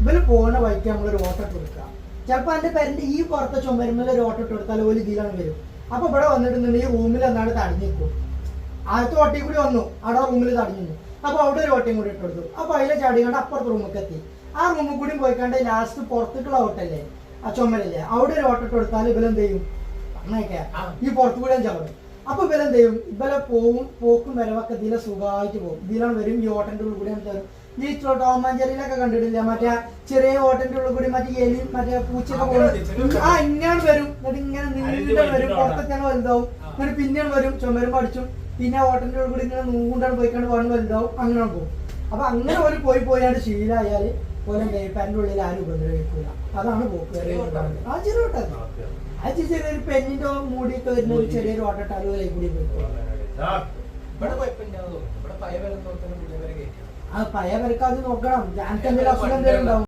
ഇവര് പോകുന്ന വഴിക്ക് നമ്മളൊരു ഓട്ടം ഇട്ട് കൊടുക്കുക. ചിലപ്പോൾ എൻ്റെ പേരൻ്റെ ഈ പുറത്തെ ചുമരുമ്മൽ ഒരു ഓട്ടം ഇട്ട് കൊടുത്താൽ ഒരു ഇതിലാണ് വരും. അപ്പൊ ഇവിടെ വന്നിട്ടുണ്ടെങ്കിൽ ഈ റൂമിൽ എന്നാണ് തടഞ്ഞിരിക്കും. ആദ്യത്തെ ഓട്ടയിൽ കൂടി വന്നു, അവിടെ റൂമിൽ തടഞ്ഞു. അപ്പൊ അവിടെ ഒരു ഓട്ടയും കൂടി ഇട്ട് കൊടുത്തു. അപ്പൊ അതിലെ ചാടിക്കൊണ്ട് അപ്പുറത്തെ റൂമിലേക്ക് എത്തി. ആ റൂമിൽ കൂടി പോയിക്കാണ്ട് ലാസ്റ്റ് പുറത്തേക്കുള്ള ഓട്ടല്ലേ, ആ ചുമരല്ലേ, അവിടെ ഒരു ഓട്ടം ഇട്ട് കൊടുത്താൽ ഇവലെന്ത് ചെയ്യും, അങ്ങനെയൊക്കെ ഈ പുറത്തു കൂടെ ചാടും. അപ്പൊ ഇവലെന്ത് ചെയ്യും, ഇവലെ പോക്കും വരവൊക്കെ ഇതിലെ സുഖമായിട്ട് പോകും. ഇതിലാണ് വരും. ഈ ഓട്ടന്റെ ഉള്ളിൽ കൂടി എന്ത് വരും, ഈ ടോമാഞ്ചേരിയിലൊക്കെ കണ്ടിട്ടില്ല, മറ്റേ ചെറിയ ഓട്ടന്റെ ഉള്ളിൽ കൂടി മറ്റേ എലി മറ്റേ പൂച്ചയൊക്കെ പോകും. ആ ഇങ്ങനെ വരും, എന്നിട്ട് ഇങ്ങനെ നീണ്ട വരും, പുറത്തൊക്കെ വലുതാവും, എന്നിട്ട് പിന്നെയാണ് വരും, ചുമരും പഠിച്ചും, പിന്നെ ഓട്ടന്റെ ഉള്ളിൽ കൂടി ഇങ്ങനെ നൂണ്ടാണ് പോയിക്കാണ്ട് വേണം വലുതാവും, അങ്ങനെ പോകും. അപ്പൊ അങ്ങനെ ഒരു പോയാണ്ട് ശീലമായാല് പോലെ പേപ്പറിന്റെ ഉള്ളിൽ ആരും ഉപദ്രവിക്കൂല. അതാണ് പോക്ക്. ആ ചെറിയ ഓട്ടം, ആ ചെറിയൊരു പെന്നിന്റെ മൂടിയൊക്കെ വരുന്ന ഒരു ചെറിയൊരു ഓട്ടട്ടാലും അതിൽ കൂടി പോയിക്കോളും. ആ പഴയ പേർക്ക് അത് നോക്കണം. ഞങ്ങൾക്ക് എന്തെങ്കിലും അസുഖം എന്തെങ്കിലും ഉണ്ടാവും.